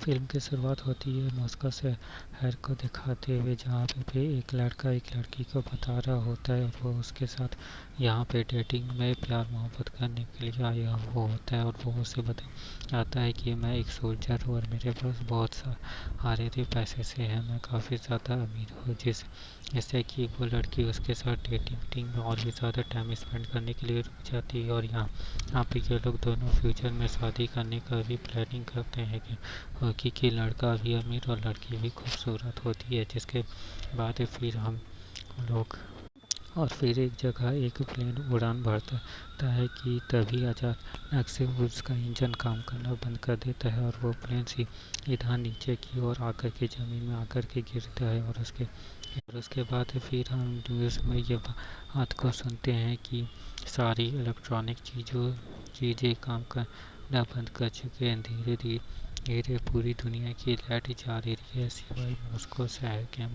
Film की शुरुआत होती है मॉस्को शहर को दिखाते हुए, जहाँ पे एक लड़का एक लड़की को बता रहा होता है और वो उसके साथ यहाँ पे डेटिंग में प्यार मोहब्बत करने के लिए आया हुआ होता है। और वो उसे बताता है कि मैं एक सोल्जर हूँ और मेरे पास बहुत सारे थे पैसे से है, मैं काफ़ी ज़्यादा अमीर हूँ, जिससे कि वो लड़की उसके साथ डेटिंग में और भी ज़्यादा टाइम स्पेंड करने के लिए रुक जाती है। और यहाँ पे ये लोग दोनों फ्यूचर में शादी करने का भी प्लानिंग करते हैं कि लड़का भी अमीर और लड़की भी खूबसूरत होती है। जिसके बाद फिर हम लोग और फिर एक जगह एक प्लेन उड़ान भरता है कि तभी अचानक से उसका इंजन काम करना बंद कर देता है और वो प्लेन सीधा नीचे की ओर आकर के ज़मीन में आकर के गिरता है। और उसके बाद फिर हम न्यूज़ में ये बात को सुनते हैं कि सारी इलेक्ट्रॉनिक चीज़ें काम करना बंद कर चुके हैं। धीरे धीरे पूरी दुनिया की लाइट जा रही है सिवाय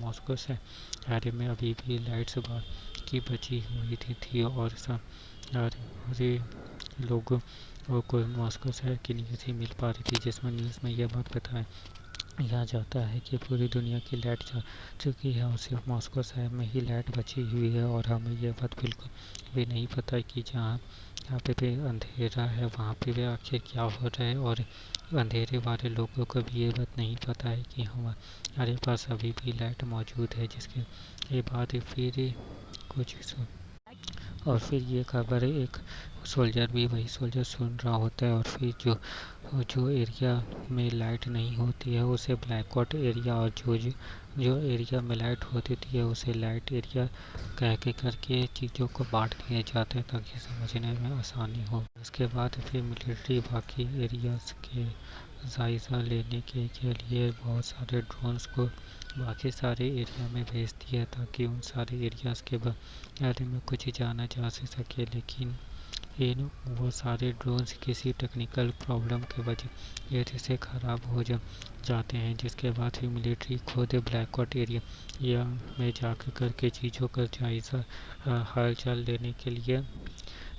मॉस्को शहर में अभी भी लाइट्स की बची हुई थी और सारे लोगों को मॉस्को शहर की न्यूज़ ही मिल पा रही थी, जिसमें न्यूज़ में यह बात बताया जाता है कि पूरी दुनिया की लाइट जा चुकी है और सिर्फ मॉस्को शहर में ही लाइट बची हुई है। और हमें यह बात बिल्कुल भी नहीं पता कि यहाँ पे अंधेरा है वहाँ पे आखिर क्या हो रहा है। और अंधेरे वाले लोगों को भी ये बात नहीं पता है कि हमारे पास अभी भी लाइट मौजूद है। जिसके बाद फिर कुछ और फिर ये खबर एक सोल्जर भी वही सोल्जर सुन रहा होता है। और फिर जो एरिया में लाइट नहीं होती है उसे ब्लैकआउट एरिया, और जो एरिया में लाइट होती थी उसे लाइट एरिया कह के करके चीज़ों को बांट दिए जाते हैं ताकि समझने में आसानी हो। उसके बाद फिर मिलिट्री बाकी एरियाज़ के जायज़ा लेने के लिए बहुत सारे ड्रोन्स को बाकी सारे एरिया में भेजती है ताकि उन सारे एरियाज़ के बारे में कुछ जाना जा सके। लेकिन वो सारे ड्रोन्स किसी टेक्निकल प्रॉब्लम के वजह से ख़राब हो जाते हैं। जिसके बाद फिर मिलिट्री खुद ब्लैकआउट एरिया में जाकर करके चीज़ों का जायज़ा हालचाल लेने के लिए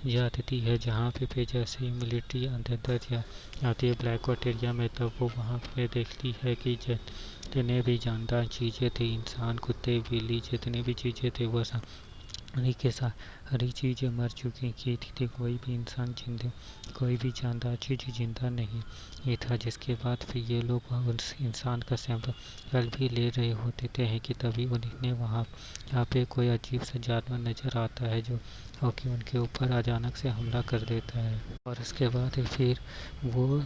जाती है। जहाँ पे जैसे ही मिलिट्री अंदर जाती है ब्लैकआउट एरिया में, तब वो वहाँ पे देखती है कि जितने भी जानदार चीज़ें थे, इंसान कुत्ते बिल्ली जितने भी चीज़ें थे वो सारी चीज़ें मर चुकी थी। कोई भी इंसान कोई भी जानदार चीज़ जिंदा नहीं था। जिसके बाद फिर ये लोग उस इंसान का सैंपल भी ले रहे होते थे कि तभी उन्हें यहाँ पे कोई अजीब सा जानवर नज़र आता है जो कि उनके ऊपर अचानक से हमला कर देता है। और उसके बाद फिर वो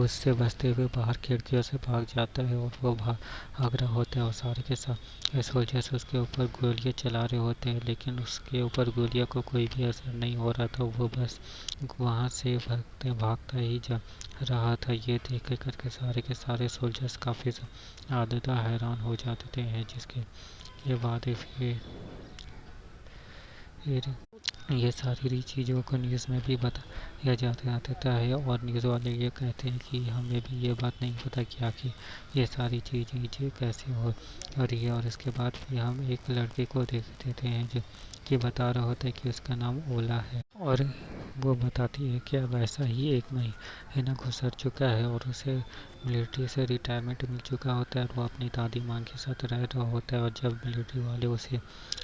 उससे बचते हुए बाहर खिड़कियों से भाग जाता है और वो भाग रहा होता है और सारे के साथ सोल्जर्स उसके ऊपर गोलियां चला रहे होते हैं, लेकिन उसके ऊपर गोलियां को कोई भी असर नहीं हो रहा था। वो बस वहाँ से भागता ही जा रहा था। ये देख करके सारे के सारे सोल्जर्स काफ़ी ज़्यादा हैरान हो जाते हैं। जिसके बाद फिर ये सारी चीज़ों को न्यूज़ में भी बताया जाता है और न्यूज़ वाले ये कहते हैं कि हमें भी ये बात नहीं पता कि आखिर ये सारी चीज़ें कैसे हो रही है। और इसके बाद फिर हम एक लड़के को देख देते हैं जो कि बता रहा होता है कि उसका नाम ओला है। और वो बताती है कि अब ऐसा ही एक महीना गुजर चुका है और उसे मिलिट्री से रिटायरमेंट मिल चुका होता है और वो अपनी दादी माँ के साथ रह रहा होता है। और जब मिलिट्री वाले उसे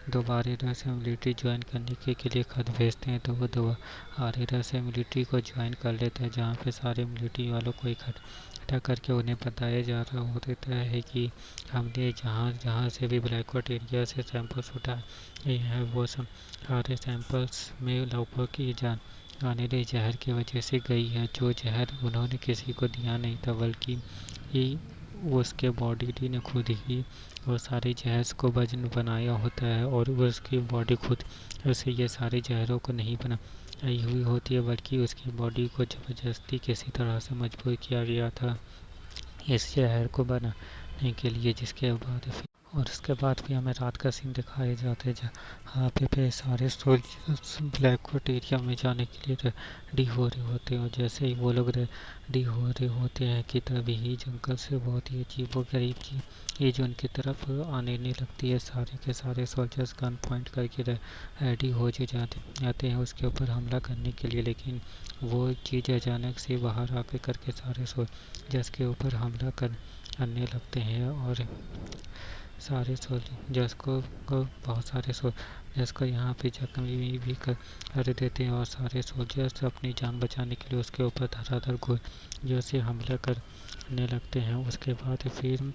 दोबारा से मिलिट्री ज्वाइन करने के लिए खत भेजते हैं तो वो दोबारा से मिलिट्री को ज्वाइन कर लेता है, जहाँ पे सारे मिलिट्री वालों को इकट्ठा करके उन्हें बताया जा रहा होता है कि हमने जहाँ से भी ब्लैकआउट एरिया से सैंपल्स उठाए हैं वो सब सारे सैंपल्स में लगभग की आने वाले जहर की वजह से गई है। जो जहर उन्होंने किसी को दिया नहीं था बल्कि उसके बॉडी ने खुद ही वो सारे जहर्स को बनाया होता है और उसकी बॉडी खुद उसे ये सारे जहरों को नहीं बनाई हुई होती है, बल्कि उसकी बॉडी को ज़बरदस्ती किसी तरह से मजबूर किया गया था इस जहर को बनाने के लिए। जिसके बाद और उसके बाद भी हमें रात का सीन दिखाए जाते हैं जहाँ पे सारे सोल्जर्स ब्लैकवुड एरिया में जाने के लिए रेडी हो रहे होते हैं। और जैसे ही वो लोग रेडी हो रहे होते हैं कि तभी ही जंगल से बहुत ही अजीबोगरीब की चीज उनकी तरफ आने नहीं लगती है। सारे के सारे सोल्जर्स गन पॉइंट करके रेडी हो जाते हैं उसके ऊपर हमला करने के लिए, लेकिन वो चीज़ अचानक से बाहर आके करके सारे सोल्जर्स के ऊपर हमला करने लगते हैं। और सारे सोल्जर्स को बहुत सारे सोल्जर्स को यहाँ पे जख्मी भी कर देते हैं। और सारे सोल्जर्स अपनी जान बचाने के लिए उसके ऊपर धड़ाधड़ गोलियों से हमला करने लगते हैं। उसके बाद फिर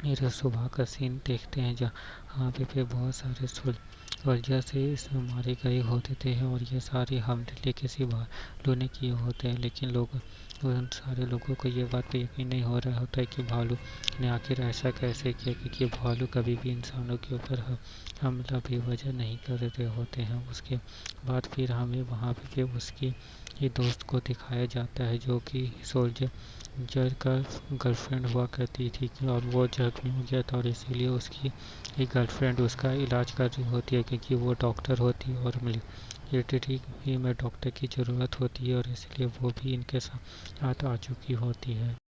ये सुबह का सीन देखते हैं जहाँ पे बहुत सारे सोल्जर्स इसमें मारे गए होते थे और ये सारे हमले किसी भालू ने किए होते हैं। लेकिन उन सारे लोगों को ये बात पे यकीन नहीं हो रहा होता है कि भालू ने आखिर ऐसा कैसे किया, क्योंकि भालू कभी भी इंसानों के ऊपर हमला बेवजह नहीं कर रहे होते हैं। उसके बाद फिर हमें वहाँ पे उसकी ये दोस्त को दिखाया जाता है जो कि सोल्जर का गर्लफ्रेंड हुआ करती थी और वो जख्मी हो गया था और इसीलिए उसकी एक गर्लफ्रेंड उसका इलाज कर रही होती है, क्योंकि वो डॉक्टर होती है और मिलिट्री में डॉक्टर की ज़रूरत होती है और इसलिए वो भी इनके साथ आ चुकी होती है।